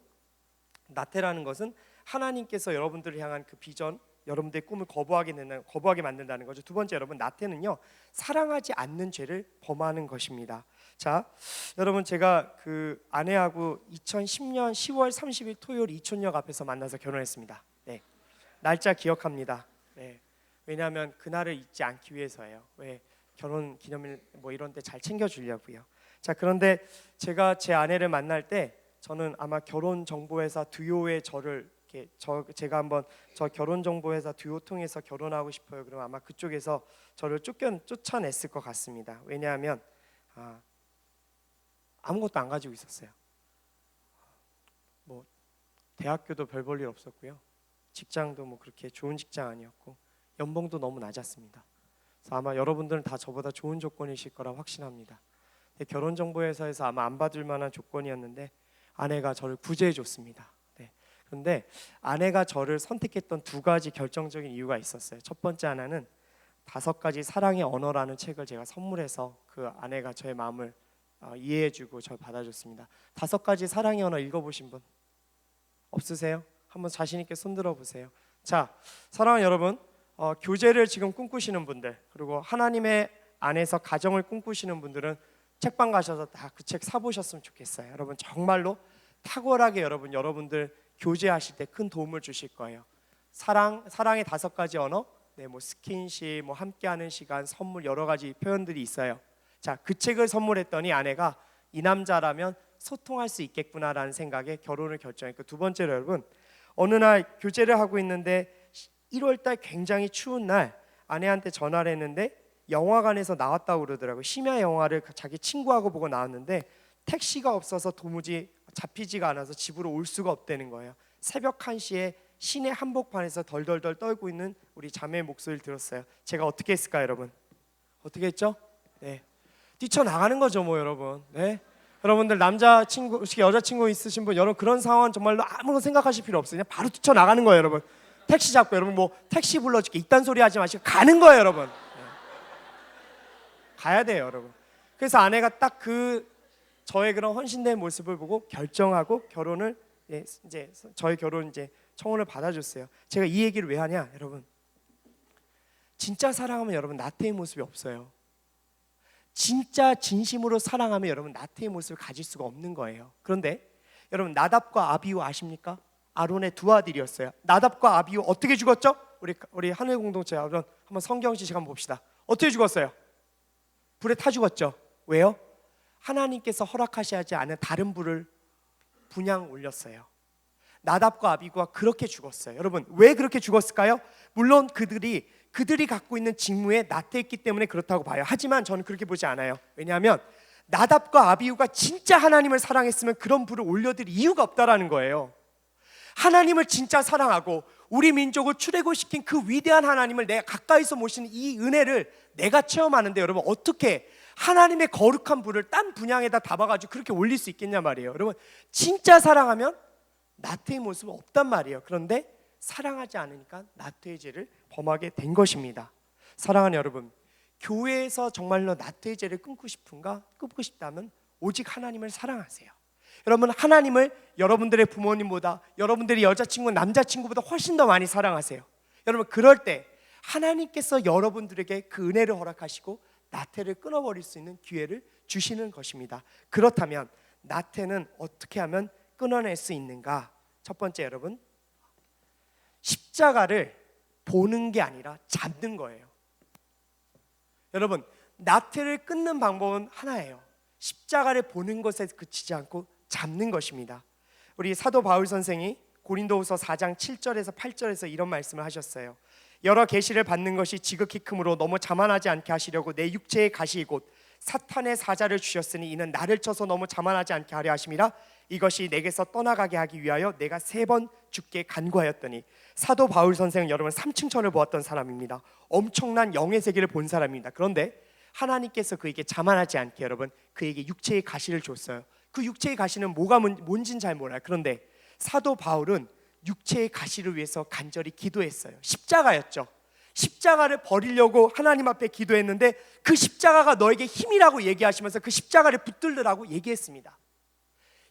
나태라는 것은 하나님께서 여러분들을 향한 그 비전, 여러분들의 꿈을 거부하게 만든다는 거죠. 두 번째, 여러분, 나태는요, 사랑하지 않는 죄를 범하는 것입니다. 자, 여러분, 제가 그 아내하고 2010년 10월 30일 토요일 이촌역 앞에서 만나서 결혼했습니다. 네, 날짜 기억합니다. 네, 왜냐하면 그날을 잊지 않기 위해서예요. 왜? 결혼 기념일 뭐 이런 데 잘 챙겨주려고요. 자, 그런데 제가 제 아내를 만날 때 저는 아마 결혼정보회사 듀오에 제가 한번 저 결혼정보회사 듀오 통해서 결혼하고 싶어요. 그럼 아마 그쪽에서 저를 쫓아냈을 것 같습니다. 왜냐하면 아무것도 안 가지고 있었어요. 뭐 대학교도 별 볼 일 없었고요. 직장도 뭐 그렇게 좋은 직장 아니었고 연봉도 너무 낮았습니다. 그래서 아마 여러분들은 다 저보다 좋은 조건이실 거라 확신합니다. 결혼정보회사에서 아마 안 받을 만한 조건이었는데 아내가 저를 구제해 줬습니다. 네. 그런데 아내가 저를 선택했던 두 가지 결정적인 이유가 있었어요. 첫 번째 하나는 5가지 사랑의 언어라는 책을 제가 선물해서 그 아내가 저의 마음을 이해해주고 저 받아줬습니다. 5가지 사랑의 언어 읽어보신 분 없으세요? 한번 자신 있게 손들어 보세요. 자, 사랑하는 여러분, 교제를 지금 꿈꾸시는 분들, 그리고 하나님의 안에서 가정을 꿈꾸시는 분들은 책방 가셔서 다 그 책 사보셨으면 좋겠어요. 여러분, 정말로 탁월하게 여러분들 교제하실 때 큰 도움을 주실 거예요. 사랑의 5가지 언어, 네, 뭐 스킨십, 뭐 함께하는 시간, 선물, 여러 가지 표현들이 있어요. 자, 그 책을 선물했더니 아내가 이 남자라면 소통할 수 있겠구나라는 생각에 결혼을 결정했고, 두 번째로 여러분, 어느 날 교제를 하고 있는데 1월달 굉장히 추운 날 아내한테 전화를 했는데 영화관에서 나왔다고 그러더라고요. 심야 영화를 자기 친구하고 보고 나왔는데 택시가 없어서 도무지 잡히지가 않아서 집으로 올 수가 없다는 거예요. 새벽 1시에 시내 한복판에서 덜덜덜 떨고 있는 우리 자매의 목소리를 들었어요. 제가 어떻게 했을까요, 여러분? 어떻게 했죠? 네, 뛰쳐나가는 거죠, 뭐 여러분. 네, 여러분들 남자친구, 여자친구 있으신 분, 여러분 그런 상황 정말로 아무런 생각하실 필요 없어요. 그냥 바로 뛰쳐나가는 거예요, 여러분. 택시 잡고, 여러분 뭐 택시 불러줄게 이딴 소리 하지 마시고 가는 거예요, 여러분. 가야 돼요, 여러분. 그래서 아내가 딱 저의 그런 헌신된 모습을 보고 결정하고 결혼을 이제 저희 결혼 이제 청혼을 받아줬어요. 제가 이 얘기를 왜 하냐, 여러분. 진짜 사랑하면 여러분 나태의 모습이 없어요. 진짜 진심으로 사랑하면 여러분 나태의 모습을 가질 수가 없는 거예요. 그런데 여러분, 나답과 아비후 아십니까? 아론의 두 아들이었어요. 나답과 아비후 어떻게 죽었죠? 우리 하늘 공동체 한번 성경 지식 한번 봅시다. 어떻게 죽었어요? 불에 타 죽었죠. 왜요? 하나님께서 허락하시지 않은 다른 불을 분양 올렸어요. 나답과 아비후가 그렇게 죽었어요. 여러분, 왜 그렇게 죽었을까요? 물론 그들이 갖고 있는 직무에 나태했기 때문에 그렇다고 봐요. 하지만 저는 그렇게 보지 않아요. 왜냐하면 나답과 아비후가 진짜 하나님을 사랑했으면 그런 불을 올려드릴 이유가 없다라는 거예요. 하나님을 진짜 사랑하고 우리 민족을 출애굽시킨 그 위대한 하나님을 내가 가까이서 모시는 이 은혜를 내가 체험하는데 여러분, 어떻게 하나님의 거룩한 불을 딴 분양에다 담아가지고 그렇게 올릴 수 있겠냐 말이에요. 여러분, 진짜 사랑하면 나태의 모습은 없단 말이에요. 그런데 사랑하지 않으니까 나태의 죄를 범하게 된 것입니다. 사랑하는 여러분, 교회에서 정말로 나태의 죄를 끊고 싶다면 오직 하나님을 사랑하세요. 여러분, 하나님을 여러분들의 부모님보다, 여러분들의 여자친구, 남자친구보다 훨씬 더 많이 사랑하세요. 여러분, 그럴 때 하나님께서 여러분들에게 그 은혜를 허락하시고 나태를 끊어버릴 수 있는 기회를 주시는 것입니다. 그렇다면 나태는 어떻게 하면 끊어낼 수 있는가? 첫 번째, 여러분, 십자가를 보는 게 아니라 잡는 거예요. 여러분, 나태를 끊는 방법은 하나예요. 십자가를 보는 것에 그치지 않고 잡는 것입니다. 우리 사도 바울 선생이 고린도후서 4장 7절에서 8절에서 이런 말씀을 하셨어요. 여러 계시를 받는 것이 지극히 크므로 너무 자만하지 않게 하시려고 내 육체의 가시 곧 사탄의 사자를 주셨으니 이는 나를 쳐서 너무 자만하지 않게 하려 하심이라. 이것이 내게서 떠나가게 하기 위하여 내가 3번 주께 간구하였더니. 사도 바울 선생은 여러분 3층천을 보았던 사람입니다. 엄청난 영의 세계를 본 사람입니다. 그런데 하나님께서 그에게 자만하지 않게 여러분 그에게 육체의 가시를 줬어요. 그 육체의 가시는 뭔지는 잘 몰라요. 그런데 사도 바울은 육체의 가시를 위해서 간절히 기도했어요. 십자가였죠. 십자가를 버리려고 하나님 앞에 기도했는데 그 십자가가 너에게 힘이라고 얘기하시면서 그 십자가를 붙들으라고 얘기했습니다.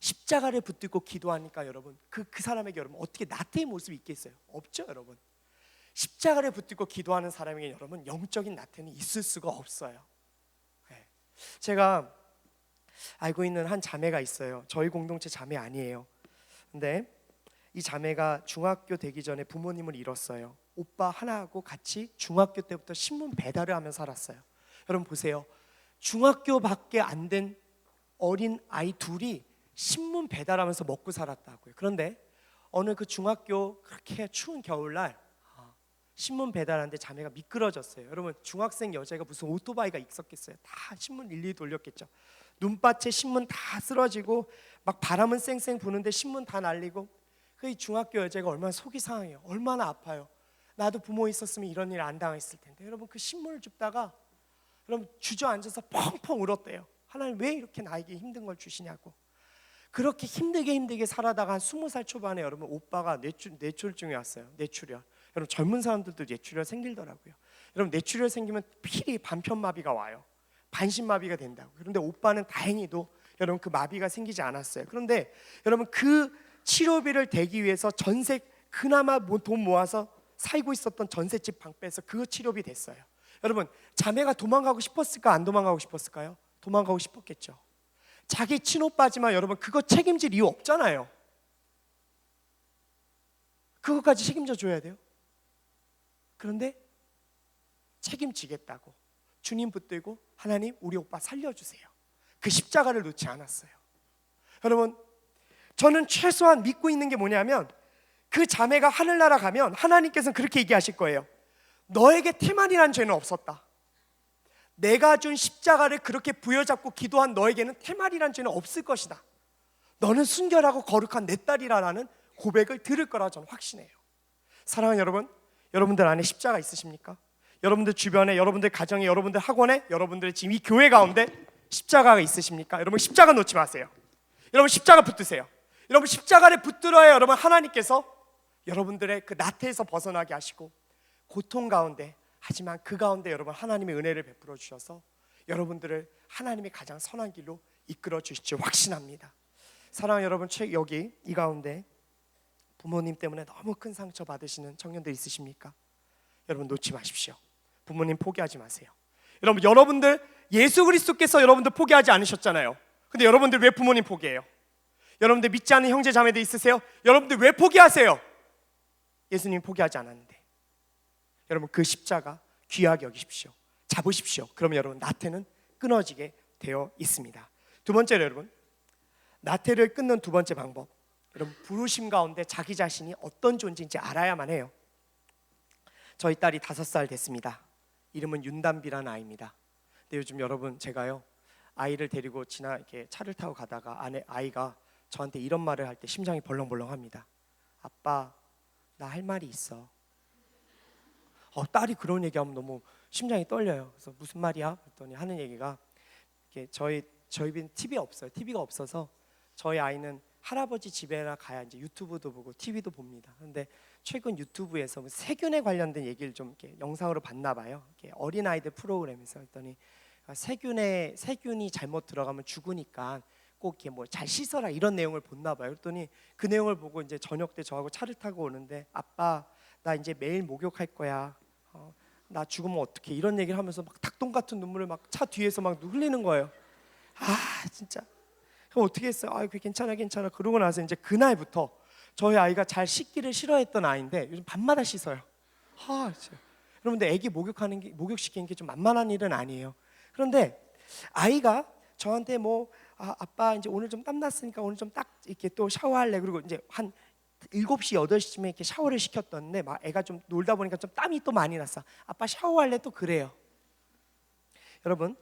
십자가를 붙들고 기도하니까 여러분 그 사람에게 여러분 어떻게 나태의 모습이 있겠어요? 없죠 여러분. 십자가를 붙들고 기도하는 사람에게 여러분 영적인 나태는 있을 수가 없어요. 네. 제가 알고 있는 한 자매가 있어요. 저희 공동체 자매 아니에요. 근데 이 자매가 중학교 되기 전에 부모님을 잃었어요. 오빠 하나하고 같이 중학교 때부터 신문 배달을 하며 살았어요. 여러분 보세요. 중학교밖에 안 된 어린 아이 둘이 신문 배달하면서 먹고 살았다고요. 그런데 어느 그 중학교 그렇게 추운 겨울날 신문 배달하는데 자매가 미끄러졌어요. 여러분 중학생 여자가 무슨 오토바이가 있었겠어요. 다 신문 일일이 돌렸겠죠. 눈밭에 신문 다 쓰러지고 막 바람은 쌩쌩 부는데 신문 다 날리고 그 중학교 여자가 얼마나 속이 상해요. 얼마나 아파요. 나도 부모 있었으면 이런 일 안 당했을 텐데. 여러분 그 신문을 줍다가 여러분 주저앉아서 펑펑 울었대요. 하나님 왜 이렇게 나에게 힘든 걸 주시냐고. 그렇게 힘들게 살아다가 한 20살 초반에 여러분 오빠가 뇌출증이 왔어요. 뇌출혈. 여러분 젊은 사람들도 뇌출혈 생기더라고요. 여러분 뇌출혈 생기면 필히 반편마비가 와요. 반신마비가 된다고. 그런데 오빠는 다행히도 여러분 그 마비가 생기지 않았어요. 그런데 여러분 그 치료비를 대기 위해서 전세 그나마 돈 모아서 살고 있었던 전셋집 방 빼서 그 치료비 됐어요. 여러분 자매가 도망가고 싶었을까 안 도망가고 싶었을까요? 도망가고 싶었겠죠. 자기 친오빠지만 여러분 그거 책임질 이유 없잖아요. 그거까지 책임져 줘야 돼요. 그런데 책임지겠다고 주님 붙들고 하나님 우리 오빠 살려주세요. 그 십자가를 놓지 않았어요. 여러분 저는 최소한 믿고 있는 게 뭐냐면 그 자매가 하늘나라 가면 하나님께서는 그렇게 얘기하실 거예요. 너에게 태만이란 죄는 없었다. 내가 준 십자가를 그렇게 부여잡고 기도한 너에게는 태만이란 죄는 없을 것이다. 너는 순결하고 거룩한 내 딸이라는 고백을 들을 거라 저는 확신해요. 사랑하는 여러분, 여러분들 안에 십자가 있으십니까? 여러분들 주변에, 여러분들 가정에, 여러분들 학원에, 여러분들 지금 이 교회 가운데 십자가가 있으십니까? 여러분 십자가 놓지 마세요. 여러분 십자가 붙드세요. 여러분 십자가를 붙들어야 여러분 하나님께서 여러분들의 그 나태에서 벗어나게 하시고 고통 가운데 하지만 그 가운데 여러분 하나님의 은혜를 베풀어 주셔서 여러분들을 하나님의 가장 선한 길로 이끌어 주실 줄 확신합니다. 사랑하는 여러분, 여기 이 가운데 부모님 때문에 너무 큰 상처 받으시는 청년들 있으십니까? 여러분 놓지 마십시오. 부모님 포기하지 마세요. 여러분들 예수 그리스도께서 여러분들 포기하지 않으셨잖아요. 근데 여러분들 왜 부모님 포기해요? 여러분들 믿지 않는 형제 자매들 있으세요? 여러분들 왜 포기하세요? 예수님 포기하지 않았는데. 여러분 그 십자가 귀하게 여기십시오. 잡으십시오. 그러면 여러분 나태는 끊어지게 되어 있습니다. 두 번째로 여러분 나태를 끊는 두 번째 방법, 여러분 부르심 가운데 자기 자신이 어떤 존재인지 알아야만 해요. 저희 딸이 5살 됐습니다. 이름은 윤담비라는 아이입니다. 근데 요즘 여러분 제가요 아이를 데리고 이렇게 차를 타고 가다가 아이가 저한테 이런 말을 할 때 심장이 벌렁벌렁합니다. 아빠 나 할 말이 있어. 딸이 그런 얘기하면 너무 심장이 떨려요. 그래서 무슨 말이야? 그랬더니 하는 얘기가 이렇게 저희 집엔 TV가 없어요. TV가 없어서 저희 아이는 할아버지 집에나 가야 이제 유튜브도 보고 TV도 봅니다. 그런데 최근 유튜브에서 세균에 관련된 얘기를 좀 이렇게 영상으로 봤나 봐요. 이렇게 어린 아이들 프로그램에서 했더니 세균이 잘못 들어가면 죽으니까 꼭 이렇게 뭐 잘 씻어라 이런 내용을 봤나 봐요. 그랬더니 그 내용을 보고 이제 저녁 때 저하고 차를 타고 오는데 아빠 나 이제 매일 목욕할 거야. 나 죽으면 어떡해? 이런 얘기를 하면서 막 닭똥 같은 눈물을 막 차 뒤에서 막 흘리는 거예요. 진짜. 그럼 어떻게 했어요? 그게 괜찮아. 그러고 나서 이제 그날부터 저희 아이가 잘 씻기를 싫어했던 아이인데 요즘 밤마다 씻어요. 진짜. 여러분들 애기 목욕시키는 게 좀 만만한 일은 아니에요. 그런데 아이가 저한테 아빠 이제 오늘 좀 땀났으니까 오늘 좀 딱 이렇게 또 샤워할래. 그리고 이제 한 7시, 8시쯤에 이렇게 샤워를 시켰던데 막 애가 좀 놀다 보니까 좀 땀이 또 많이 났어. 아빠 샤워할래? 또 그래요. 여러분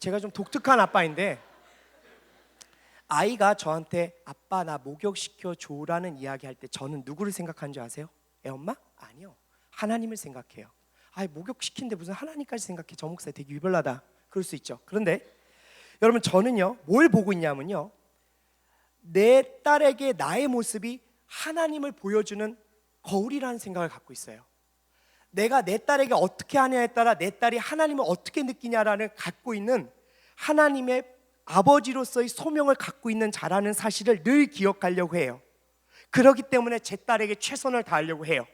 제가 좀 독특한 아빠인데 아이가 저한테 아빠 나 목욕시켜 줘라는 이야기 할 때 저는 누구를 생각하는 줄 아세요? 애엄마? 아니요. 하나님을 생각해요. 목욕시키는데 무슨 하나님까지 생각해. 저 목사 되게 유별나다. 그럴 수 있죠. 그런데 여러분 저는요 뭘 보고 있냐면요 내 딸에게 나의 모습이 하나님을 보여주는 거울이라는 생각을 갖고 있어요. 내가 내 딸에게 어떻게 하냐에 따라 내 딸이 하나님을 어떻게 느끼냐라는 갖고 있는 하나님의 아버지로서의 소명을 갖고 있는 자라는 사실을 늘 기억하려고 해요. 그렇기 때문에 제 딸에게 최선을 다하려고 해요.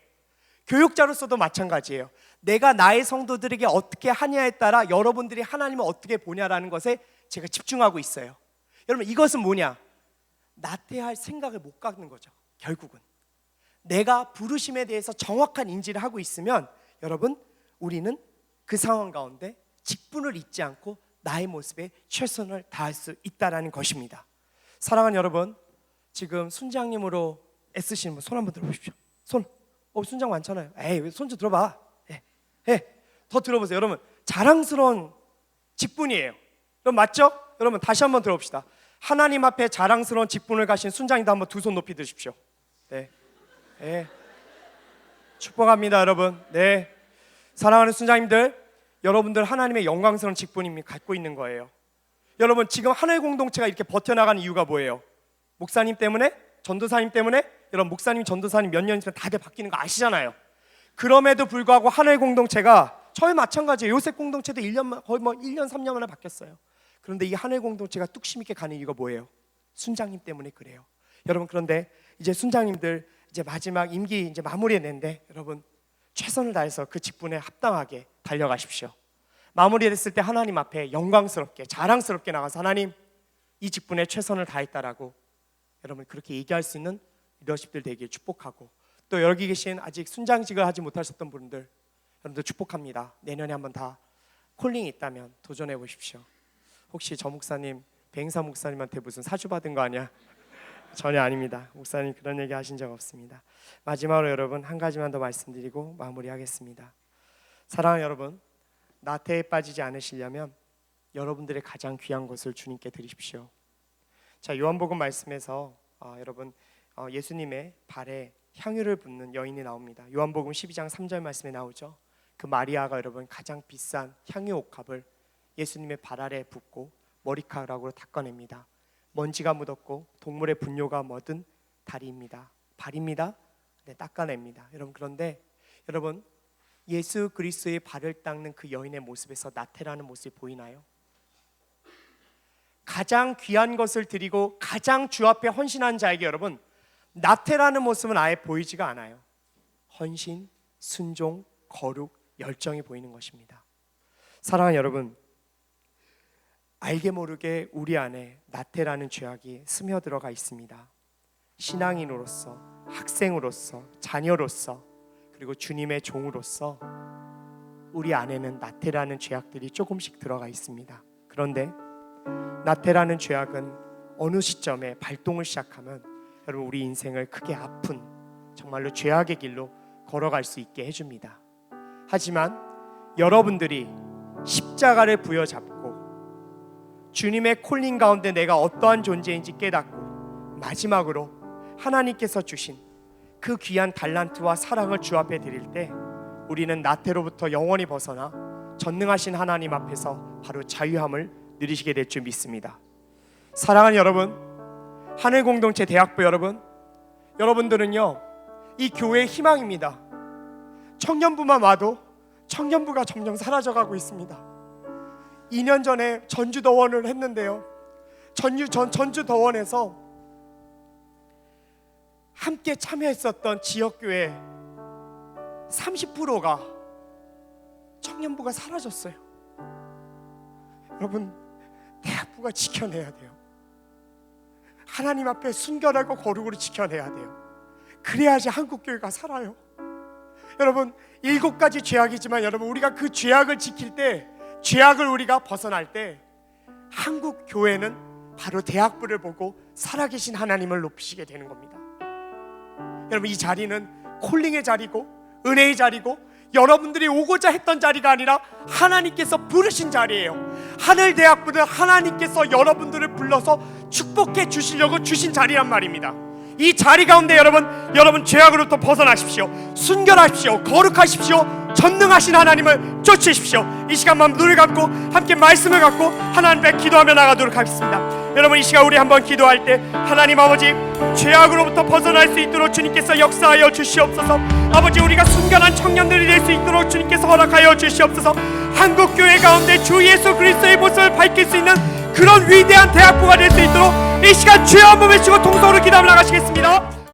교육자로서도 마찬가지예요. 내가 나의 성도들에게 어떻게 하냐에 따라 여러분들이 하나님을 어떻게 보냐라는 것에 제가 집중하고 있어요. 여러분, 이것은 뭐냐? 나태할 생각을 못 갖는 거죠. 결국은 내가 부르심에 대해서 정확한 인지를 하고 있으면 여러분, 우리는 그 상황 가운데 직분을 잊지 않고 나의 모습에 최선을 다할 수 있다라는 것입니다. 사랑하는 여러분, 지금 순장님으로 애쓰시는 분 손 한번 들어보십시오. 손. 순장 많잖아요. 에이, 손 좀 들어봐. 더 들어보세요. 여러분, 자랑스러운 직분이에요. 여러분, 맞죠? 여러분, 다시 한번 들어봅시다. 하나님 앞에 자랑스러운 직분을 가신 순장님도 한번 두 손 높이 드십시오. 네. 축복합니다, 여러분. 네. 사랑하는 순장님들, 여러분들 하나님의 영광스러운 직분이 갖고 있는 거예요. 여러분, 지금 하늘 공동체가 이렇게 버텨나가는 이유가 뭐예요? 목사님 때문에? 전도사님 때문에? 여러분, 목사님, 전도사님 몇 년 있으면 다들 바뀌는 거 아시잖아요. 그럼에도 불구하고 하늘 공동체가 저희 마찬가지예요. 요셉 공동체도 1년, 거의 1년 3년 만에 바뀌었어요. 그런데 이 하늘 공동체가 뚝심 있게 가는 이유가 뭐예요? 순장님 때문에 그래요. 여러분, 그런데 이제 순장님들 이제 마지막 임기 이제 마무리했는데 여러분, 최선을 다해서 그 직분에 합당하게 달려가십시오. 마무리됐을 때 하나님 앞에 영광스럽게 자랑스럽게 나가서 하나님, 이 직분에 최선을 다했다라고 여러분 그렇게 얘기할 수 있는 리더십들 되기를 축복하고, 또 여기 계신 아직 순장직을 하지 못하셨던 분들 여러분들 축복합니다. 내년에 한번 다 콜링이 있다면 도전해 보십시오. 혹시 저 목사님, 배행사 목사님한테 무슨 사주 받은 거 아니야? 전혀 아닙니다. 목사님 그런 얘기 하신 적 없습니다. 마지막으로 여러분 한 가지만 더 말씀드리고 마무리하겠습니다. 사랑하는 여러분, 나태에 빠지지 않으시려면 여러분들의 가장 귀한 것을 주님께 드리십시오. 자, 요한복음 말씀에서 여러분 예수님의 발에 향유를 붓는 여인이 나옵니다. 요한복음 12장 3절 말씀에 나오죠. 그 마리아가 여러분 가장 비싼 향유 옥합을 예수님의 발 아래에 붓고 머리카락으로 닦아냅니다. 먼지가 묻었고 동물의 분뇨가 묻은 다리입니다. 발입니다. 네, 닦아냅니다. 여러분, 그런데 여러분, 예수 그리스도의 발을 닦는 그 여인의 모습에서 나태라는 모습이 보이나요? 가장 귀한 것을 드리고 가장 주 앞에 헌신한 자에게 여러분 나태라는 모습은 아예 보이지가 않아요. 헌신, 순종, 거룩, 열정이 보이는 것입니다. 사랑하는 여러분, 알게 모르게 우리 안에 나태라는 죄악이 스며들어가 있습니다. 신앙인으로서, 학생으로서, 자녀로서, 그리고 주님의 종으로서 우리 안에는 나태라는 죄악들이 조금씩 들어가 있습니다. 그런데 나태라는 죄악은 어느 시점에 발동을 시작하면 여러분 우리 인생을 크게 아픈 정말로 죄악의 길로 걸어갈 수 있게 해줍니다. 하지만 여러분들이 십자가를 부여잡고 주님의 콜링 가운데 내가 어떠한 존재인지 깨닫고 마지막으로 하나님께서 주신 그 귀한 달란트와 사랑을 주 앞에 드릴 때 우리는 나태로부터 영원히 벗어나 전능하신 하나님 앞에서 바로 자유함을 누리시게 될 줄 믿습니다. 사랑하는 여러분, 하늘 공동체 대학부 여러분, 여러분들은요 이 교회의 희망입니다. 청년부만 와도 청년부가 점점 사라져가고 있습니다. 2년 전에 전주더원을 했는데요, 전주더원에서 함께 참여했었던 지역교회 30%가 청년부가 사라졌어요. 여러분, 대학부가 지켜내야 돼요. 하나님 앞에 순결하고 거룩으로 지켜내야 돼요. 그래야지 한국교회가 살아요. 여러분, 7가지 죄악이지만 여러분 우리가 그 죄악을 지킬 때, 죄악을 우리가 벗어날 때 한국교회는 바로 대학부를 보고 살아계신 하나님을 높이시게 되는 겁니다. 여러분, 이 자리는 콜링의 자리고 은혜의 자리고 여러분들이 오고자 했던 자리가 아니라 하나님께서 부르신 자리예요. 하늘대학부는 하나님께서 여러분들을 불러서 축복해 주시려고 주신 자리란 말입니다. 이 자리 가운데 여러분 죄악으로부터 벗어나십시오. 순결하십시오. 거룩하십시오. 전능하신 하나님을 쫓으십시오. 이 시간만 눈을 감고 함께 말씀을 갖고 하나님 앞에 기도하며 나가도록 하겠습니다. 여러분, 이 시간 우리 한번 기도할 때 하나님 아버지, 죄악으로부터 벗어날 수 있도록 주님께서 역사하여 주시옵소서. 아버지, 우리가 순간한 청년들이 될 수 있도록 주님께서 허락하여 주시옵소서. 한국교회 가운데 주 예수 그리스도의 모습을 밝힐 수 있는 그런 위대한 대학부가 될 수 있도록 이 시간 주여 한번 외치고 통성으로 기도하며 나가시겠습니다.